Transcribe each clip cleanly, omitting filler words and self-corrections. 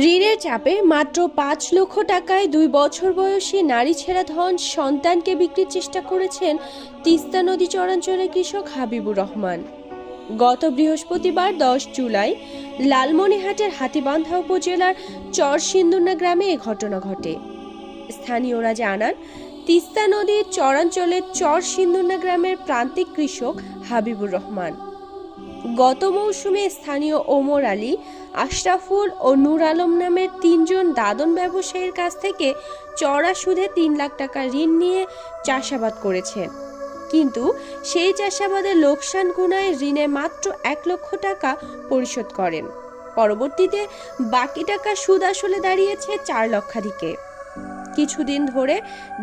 ঋণের চাপে মাত্র ৫ লক্ষ টাকায় ২ বছর বয়সী নারী ছেঁড়া ধন সন্তানকে বিক্রির চেষ্টা করেছেন তিস্তা নদী চরাঞ্চলের কৃষক হাবিবুর রহমান। গত বৃহস্পতিবার ১০ জুলাই লালমনিরহাটের হাতীবান্ধা উপজেলার চরসিন্দুনা গ্রামে এ ঘটনা ঘটে। স্থানীয়রা জানান, তিস্তা নদীর চরাঞ্চলের চরসিন্দুনা গ্রামের প্রান্তিক কৃষক হাবিবুর রহমান গত মৌসুমে স্থানীয় ওমর আলী, আশরাফুল ও নূর আলম নামের ৩ জন দাদন ব্যবসায়ীর কাছ থেকে চড়া সুদে ৩ লাখ টাকা ঋণ নিয়ে চাষাবাদ করেছেন। কিন্তু সেই চাষাবাদের লোকসান গুনায় ঋণে মাত্র ১ লক্ষ টাকা পরিশোধ করেন। পরবর্তীতে বাকি টাকা সুদ আসলে দাঁড়িয়েছে ৪ লক্ষাধিকে। কিছুদিন ধরে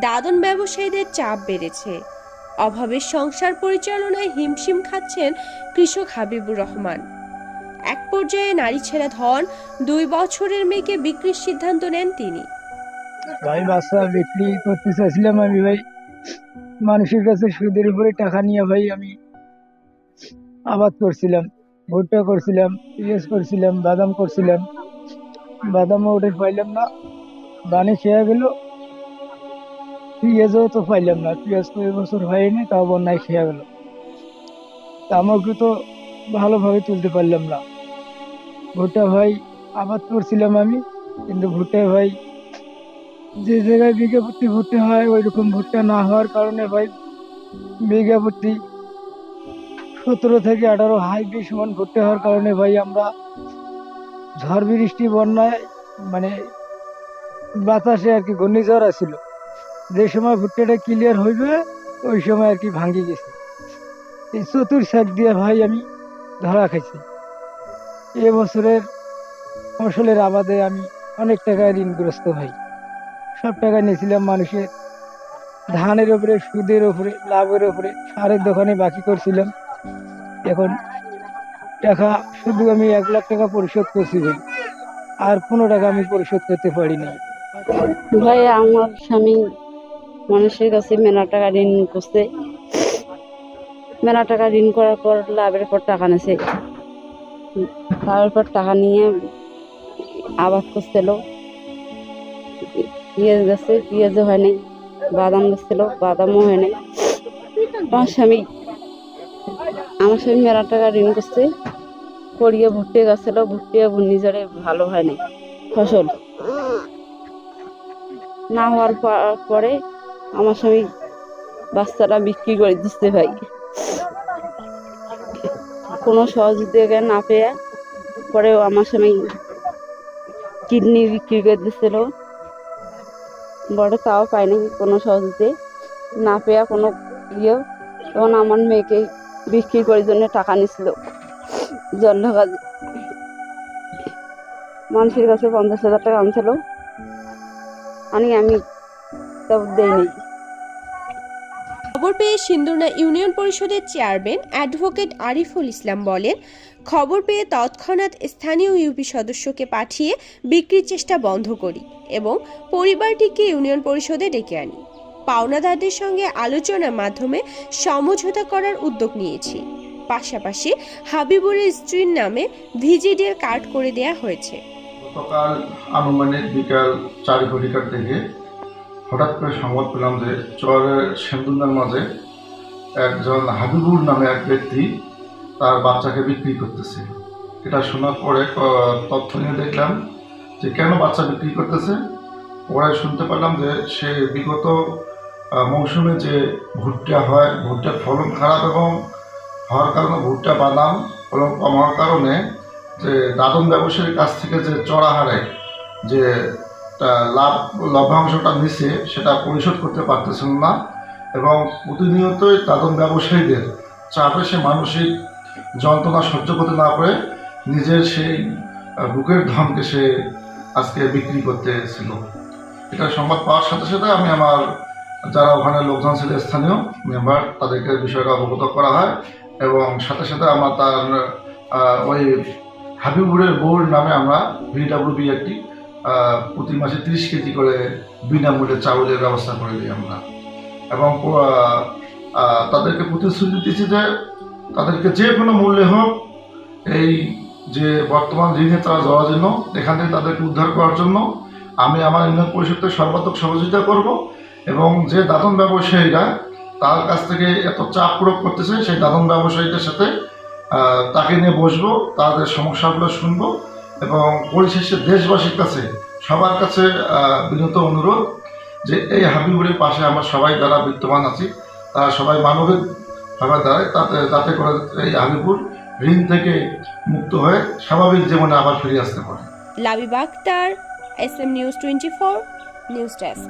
দাদন ব্যবসায়ীদের চাপ বেড়েছে। অভাবের সংসার পরিচালনায় হিমশিম খাচ্ছেন কৃষক হাবিবুর রহমান। এক পর্যায়ে নারী ছেঁড়া ধন ২ বছরের মেয়েকে বিক্রির সিদ্ধান্ত নেন তিনি। ভাই বাচ্চা বিক্রি করতে চাইছিলাম আমি ভাই, মানুষের কাছে সুদের উপরে টাকা নিয়ে ভাই আমি আবাদ করছিলাম, ভুট্টা করছিলাম, পিঁয়াজ করছিলাম, বাদাম করছিলাম। বাদামও ওটা পাইলাম না, বানে খেয়ে গেল। পেঁয়াজও তো পাইলাম না, পেঁয়াজ তো এবছর হয়নি, তাও বন্যায় খেয়ে গেল। তামাকও তো ভালোভাবে তুলতে পারলাম না। ভুট্টা ভাই আবাদ করছিলাম আমি, কিন্তু ভুট্টা ভাই যে জায়গায় বিঘা প্রতি ভুট্টা হয় ওই রকম ভুট্টা না হওয়ার কারণে ভাই বিঘা প্রতি ১৭ থেকে ১৮ হাইব্রিড সমান ভুট্টা হওয়ার কারণে ভাই আমরা ঝড় বৃষ্টি বন্যায় মানে বাতাসে আর কি ঘূর্ণিঝড় আসছিল, যে সময় ভুট্টাটা ক্লিয়ার হইবে ওই সময় আর কি ভাঙ্গি গেছে। এই চতুর সাইড দিয়ে ভাই আমি ধরা খাইছি। এবছরের ফসলের আবাদে আমি অনেক টাকায় ঋণগ্রস্ত ভাই। সব টাকা নিয়েছিলাম মানুষের, ধানের উপরে, সুদের উপরে, লাভের উপরে, সারের দোকানে বাকি করছিলাম। এখন টাকা শুধু আমি ১ লাখ টাকা পরিশোধ করছি ভাই, আর কোনো টাকা আমি পরিশোধ করতে পারিনি ভাই। আমার স্বামী মানুষের কাছে মেলা টাকা ঋণ করছে, মেলা টাকা ঋণ করার পর লাভের পর টাকা নিয়েছে। তারপর টাকা নিয়ে আবাদ করছিল, পেঁয়াজ গেছে, পেঁয়াজও হয় নাই। বাদাম গেছিল, বাদামও হয় নাই। আমার স্বামী মেলা টাকা ঋণ করছে, করিয়ে ভুট্টে গেছিল, ভুট্টে ঘূর্ণিঝড়ে ভালো হয় নাই। ফসল না হওয়ার পরে আমার স্বামী বাচ্চাটা বিক্রি করে দিচ্ছে ভাই। কোনো সহযোগিতা না পেয়ে পরেও আমার স্বামী কিডনি বিক্রি করে দিচ্ছিল, বড় তাও পায়নি কোনো সহযোগিতা না পেয়ে কোনো ইয়ে। তখন আমার মেয়েকে বিক্রি করার জন্য টাকা নিছিল জন্য কাজে। মানুষের কাছে ৫০,০০০ টাকা আনছিল, আমি তা দেইনি। খবর পেয়ে সিন্দুরনা ইউনিয়ন পরিষদের চেয়ারম্যান অ্যাডভোকেট আরিফুল ইসলাম বলেন, খবর পেয়ে তৎক্ষণাৎ স্থানীয় ইউপি সদস্যকে পাঠিয়ে বিক্রির চেষ্টা বন্ধ করি এবং পরিবারটিকে ইউনিয়ন পরিষদে ডেকে আনি। পাওনাদারদের সঙ্গে আলোচনার মাধ্যমে সমঝোতা করার উদ্যোগ নিয়েছি। পাশাপাশি হাবিবুরের স্ত্রীর নামে ভিজিডিএল কার্ড করে দেয়া হয়েছে। গতকাল আনুমানিক বিকাল ৪ ঘটিকার থেকে হঠাৎ করে সংবাদ পেলাম যে চরের সেন্দুনার মাঝে একজন হাবিবুর নামে এক ব্যক্তি তার বাচ্চাকে বিক্রি করতেছে। এটা শোনার পরে তথ্য নিয়ে দেখলাম যে কেন বাচ্চা বিক্রি করতেছে। পরে শুনতে পারলাম যে সে বিগত মৌসুমে যে ভুট্টা হয়, ভুট্টার ফলন খারাপ এবং হওয়ার কারণে ভুট্টা বাদাম ফলন কম হওয়ার কারণে যে দাদন ব্যবসায়ীর কাছ থেকে যে চড়া হারে যে লভ্যাংশটা নিচ্ছে সেটা পরিশোধ করতে পারতেছেন না এবং প্রতিনিয়তই দাদন ব্যবসায়ীদের চাপে সে মানসিক যন্ত্রণা সহ্য করতে না পারে নিজের সেই বুকের ধনকে সে আজকে বিক্রি করতেছিল। এটা সংবাদ পাওয়ার সাথে সাথে আমি আমার যারা ওখানে লোকজন ছিল স্থানীয় মেম্বার তাদেরকে বিষয়টা অবগত করা হয় এবং সাথে সাথে আমরা তার ওই হাবিবুরের বউর নামে আমরা VWB একটি প্রতি মাসে ৩০ কেজি করে বিনামূল্যে চাউলের ব্যবস্থা করে দিই আমরা এবং তাদেরকে প্রতিশ্রুতি দিচ্ছি যে তাদেরকে যে কোনো মূল্যে হোক এই যে বর্তমান ঋণে তারা জরাজীর্ণ, এখান থেকে তাদেরকে উদ্ধার করার জন্য আমি আমার ইউনিয়ন পরিষদকে সর্বাত্মক সহযোগিতা করব এবং যে দাতন ব্যবসায়ীরা তার কাছ থেকে এত চাপ প্রয়োগ করতেছে সেই দাতন ব্যবসায়ীদের সাথে তাকে নিয়ে বসবো, তাদের সমস্যাগুলো শুনবো এবং পরিশেষে দেশবাসীর কাছে সবার কাছে বিনীত অনুরোধ যে এই হাবিবুরের পাশে আমরা সবাই যারা বিদ্যমান আছি তারা সবাই মানবিক ভাবে দাঁড়ায়, যাতে করে এই হাবিবুর ঋণ থেকে মুক্ত হয়ে স্বাভাবিক জীবনে আবার ফিরে আসতে পারে। Labib Akhtar, SM news 24 news desk.